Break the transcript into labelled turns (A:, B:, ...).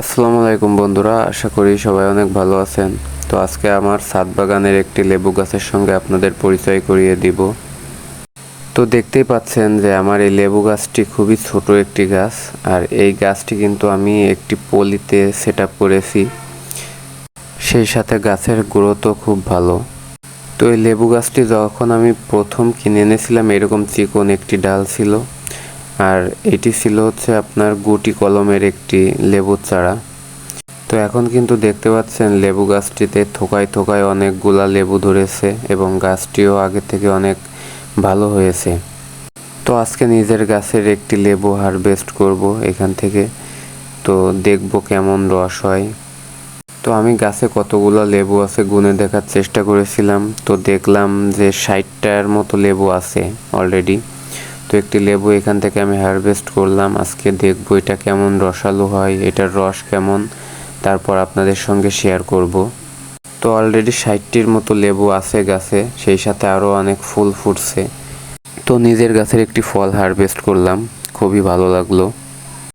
A: আসসালামু আলাইকুম বন্ধুরা, আশা করি সবাই অনেক ভালো আছেন। তো আজকে আমার ছাদ বাগানের একটি লেবু গাছের সঙ্গে আপনাদের পরিচয় করিয়ে দিব। তো দেখতেই পাচ্ছেন যে আমার এই লেবু গাছটি খুবই ছোট একটি গাছ, আর এই গাছটি কিন্তু আমি একটি পলিতে সেট আপ করেছি, সেই সাথে গাছের গ্রোথও খুব ভালো। তো এই লেবু গাছটি যখন আমি প্রথম কিনে এনেছিলাম এরকম চিকন একটি ডাল ছিল, আর এটি ছিল হচ্ছে আপনার গুটি কলমের একটি লেবুর চারা। তো এখন কিন্তু দেখতে পাচ্ছেন লেবু গাছটিতে থোকায় থোকায় অনেকগুলা লেবু ধরেছে এবং গাছটিও আগে থেকে অনেক ভালো হয়েছে। তো আজকে নিজের গাছের একটি লেবু হারভেস্ট করব এখান থেকে, তো দেখব কেমন রস হয়। তো আমি গাছে কতগুলো লেবু আছে গুনে দেখার চেষ্টা করেছিলাম, তো দেখলাম যে 60টার মতো লেবু আছে অলরেডি। তো একটি লেবু এখান থেকে আমি হারভেস্ট করলাম। আজকে দেখব এটা কেমন রসালো হয়, এটার রস কেমন, তারপর আপনাদের সঙ্গে শেয়ার করব। তো অলরেডি 60টির মতো লেবু আছে গাছে, সেই সাথে আরও অনেক ফুল ফুটছে। তো নিজের গাছের একটি ফল হারভেস্ট করলাম, খুবই ভালো লাগলো।